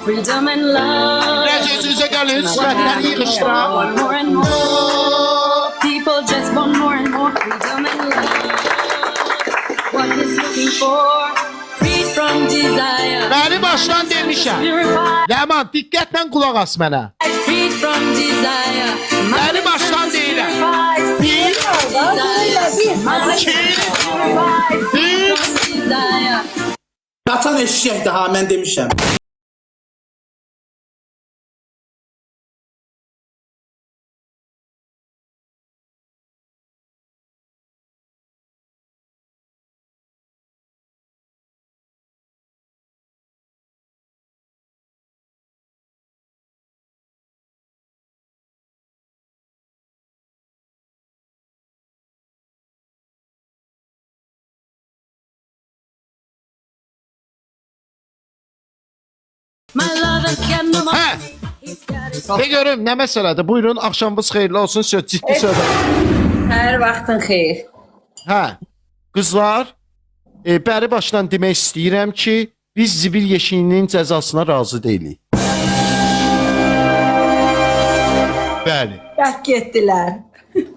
freedom and love. Biraz özünüze gəlin, sifətləri yığışdıraq. More and more. People just want more and more freedom and love. What is looking for? Freed from desire. Məni başdan demişəm. Purified. Ləman, diqqətlə qulaq as mənə. Freed from desire. Məni başdan deyirəm. Bir, Qaçan eşşək daha mən demişəm. My lover's got no more. Hə, He's got his de görüm nə məsələdir? Buyurun, axşamınız xeyirli olsun. Söz ciddi söz. Hər vaxtın xeyir. Hə, qızlar, bəri başdan demək istəyirəm ki, biz zibil yeşiyinin cəzasına razı deyilik. Bəli. Bək getdilər.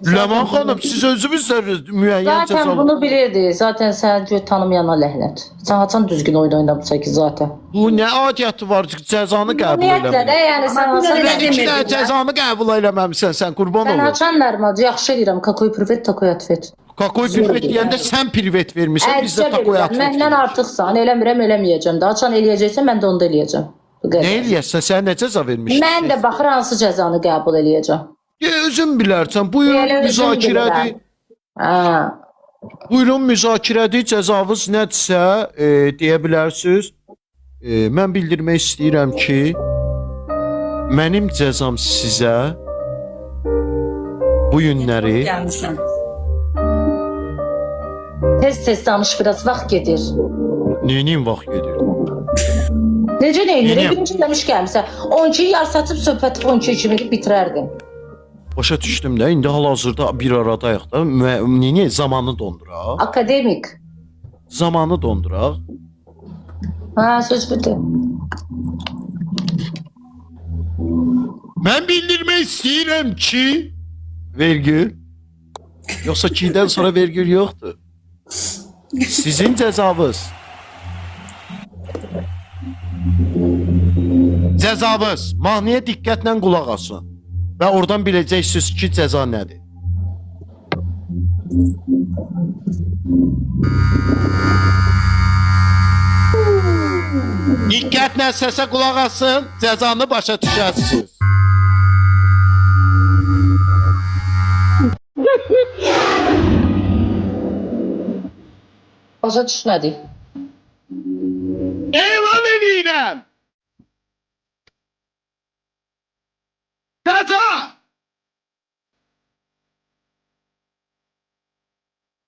Ləman xanım, siz özünüz də müəyyən Zaten cəzalar. bunu bilirdi. Zaten sen göt tanımayana ləhnət. Sen haçan düzgün oyun oynamısan ki zaten. Bu nə adiyyəti var ki, cəzanı qəbul Ümumiyyətlə də eləmir. yəni sen haçan Elə İki demirdim də mən. cəzamı qəbul eləməmisən, sən qurban Sen olur. haçan nərmacı yaxşı eləyirəm. Kakoy privet, takoy atvet. Kakoy privet deyəndə sən privet vermisən, biz də takoy atvet. Məndən artıqsan, eləmirəm, eləməyəcəm də. Haçan eləyəcəksən, mən də onda eləyəcəm. Bu Nə qədər. eləyəsən, sən nə cəza vermişsən? Mən də baxır hansı cəzanı qəbul eləyəcəm. Özün bilərsən, buyurun Elə özüm müzakirədir. bilirəm. Ha. Buyurun müzakirədir, cəzavız nədirsə deyə bilərsiniz. Mən bildirmək istəyirəm ki, mənim cəzam sizə bu günləri Gəlmisən. Tez danış biraz, vaxt gedir. neyinin vaxt gedir? Necə neyinir? Yeniyəm. Birinci demiş gəlmişsən. 12-yi yarısaçıb söhbəti 12 kimi bitirərdin. Başa düşdüm də, indi hal-hazırda bir aradayıq da. Neyini? Zamanı donduraq. Akademik. Zamanı donduraq. Ha, söz bitti. Mən bildirmək istəyirəm ki, vergül. Yoxsa 2-dən sonra vergül yoxdur. Sizin cəzavız. Cəzavız. Mahnıya diqqətlə qulaq asın. Və oradan biləcəksiniz ki, cəza nədir. Diqqətlə səsə qulaq asın, cəzanı başa düşərsiniz. Başa düşmədik. Elan edirəm. Cəza!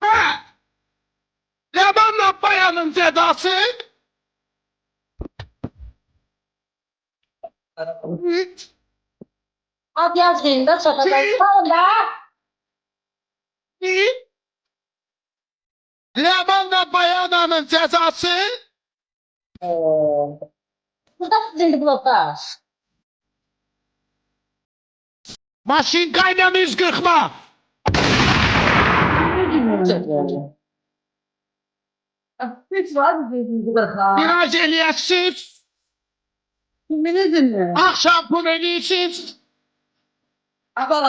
Hə! Ləmanla bayanın cəzası? Ad yazmayın da çatadan. Tamam da. Ləmanla bayananın cəzası? Burada sizin blokaj. Maşinkayla üz qırxma. Hiç var mı dediğinizi blokaj? Viraj eləyəsiz. Bilirsin mi? Axşam pul eləyəsiz.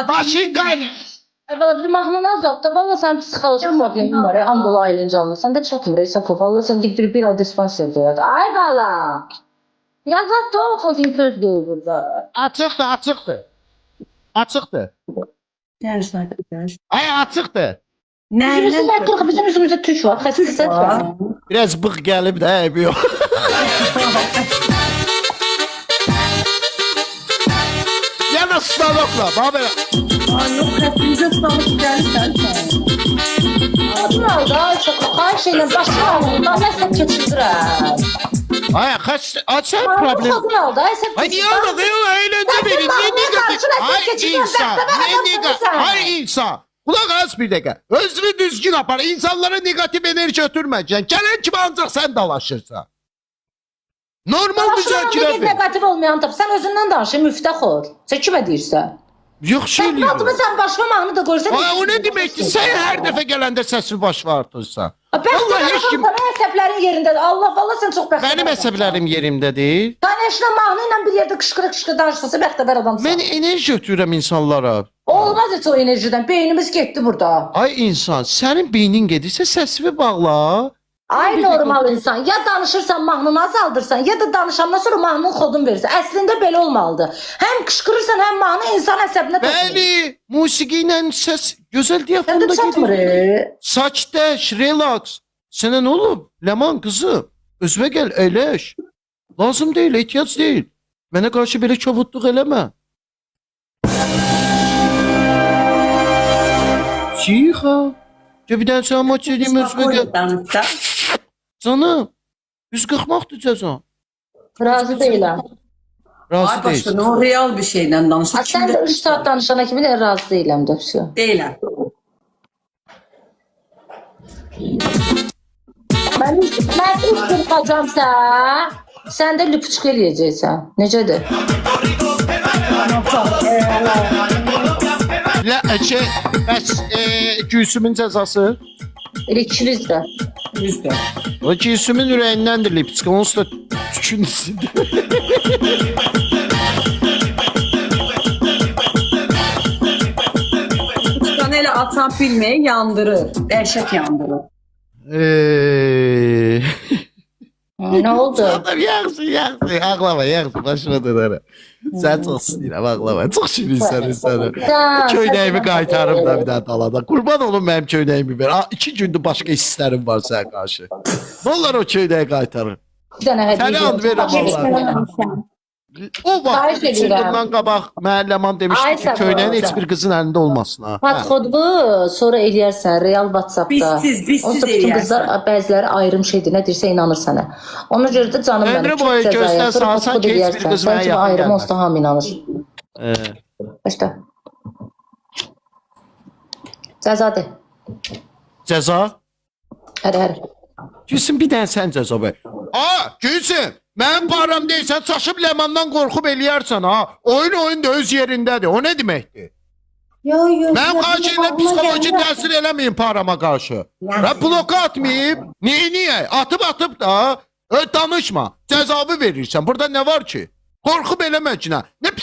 Maşinkayla. Valla bir mahnını azalttı. Valla sen psikolojik problemin var ya. Anadolu ailen canlı. Sen de çatmır. Esafov. Valla sen gittir bir adespans yapıyor. Ay valla. Ya zaten o kofin söz değil burada. Açıqdır, açıqdır. Açıqdır. Gəlirsən. Ay, açıqdır. Yüzümüzün erkek bizim yüzümüzde tüş var. Xəstəsən var. Biraz bıq gəlib də, eybi yox. Yana stalokla, bax belə. Yok, hepinize sağlık gəlirsən. Adın da çok her şeyle başka alın. Ben sen keçirdirəm. Ay, açar problem. Adın aldı. Ay, niye olmadı? Eğlence verin. Ne negatif? Ay insan. Ne negatif? Ay insan. Kulak az bir dakika. Özünü düzgün apar. İnsanlara negatif enerji götürmeyeceksin. Gelen kim ancak sen dalaşırsan. Normal Başına müzakirədir. negativ olmayan tap. Sən özündən danışır, müftəxor. Sən kimə deyirsən? Yox şey Sən adımı eləyirəm. sən başqa mahnı da qoysan. Ay o ne demekti? Sen her defa gələndə səsini baş artırsan. Ben Allah sana heç kim- sana əsəblərin yerindədir. Allah vallahi sən çox bəxtəvər. Benim əsəblərim yerimdədir. Sən eşinə mahnı ilə bir yerdə qışqırıq danışırsa bəxtəvər adamsan. Mən enerji götürürəm insanlara. Olmaz heç o enerjidən. Beynimiz getdi burada. Ay insan, sənin beynin gedirsə səsini bağla. Ay normal insan. Ya danışırsan mahnını azaldırsan ya da danışandan sonra mahnının kodunu verirsən. Əslində belə olmalıdır. Həm qışqırırsan həm mahnı insan əsəbinə toxunur. Bəli, musiqi ilə səs gözəl Sən də diyafonda çatmır. gedir. Saç dəş, relax. Sənə nə olub? Ləman qızım, özünə gəl, əyləş. Lazım deyil, ehtiyac deyil. Mənə qarşı belə kobudluq eləmə. Cixa. Ya bir dənə sənə maç edeyim özünə gəl. Canım, 140-maqdır cəza. Razı deyiləm. Razı Ay başka deyilsin. ne o real bir şeyden danıştık. Sən də 3 saat danışana kimi də razı deyiləm də. Değilim. Mən üç qırpacamsa, sən də lüpçük eləyəcəksən. Necədir? Bəs Gülsümün cəzası? Elə ikiniz də. Yüzde. O Gülsümün ürəyindəndir Lipçik. Onsuz da tükün içində. Kanele atan filmi yandırır. Dehşet yandırır. Nə oldu? Adam yaxşı. Ağlama, yaxşı. Başıma dönərəm. Sən çox istəyirəm, ağlama. Çox şirinsən sənə. Köynəyimi qaytarım da bir daha dalada. Qurban olun mənim köynəyimi ver. 2 gündür başqa hisslərim var sənə qarşı. Nə olar o köynəyi qaytarır? Bir dənə hədiyyə. Sənə and verirəm Allah. O vaxt Xahiş edirəm. bundan qabaq müəlləman demişdi Ay, ki, sağ ol, köynəyin heç hocam. bir qızın əlində olmasın ha. Podxodbu sonra eləyərsən real WhatsApp-da. Bizsiz Onsuz bütün eləyərsən. qızlar bəziləri ayrım şeydir. Nə deyirsə inanır sənə. Ona görə də canım Ömrü mənim. boyu çox cəzaya, gözdən sonra salsan podxod ki, heç bir eləyərsən. qız mənə Sən kimi yaxın ayrım gəlməz. olsa da hamı inanır. Başla. Cəzadır. Cəza? Hədə. Gülsün bir dənə sən cəza ver. Gülsün, mənim param deyilsən, çaşıb Ləmandan qorxub eləyərsən ha. Oyun da öz yerindədir. O nə deməkdir? Mənim qarşı ilə psixoloji təsir eləməyin parama qarşı. Və bloka atmayıb, niyə? Atıb da, danışma. Cəzabı verirsən. Burada nə var ki? Qorxub eləmək ki, nə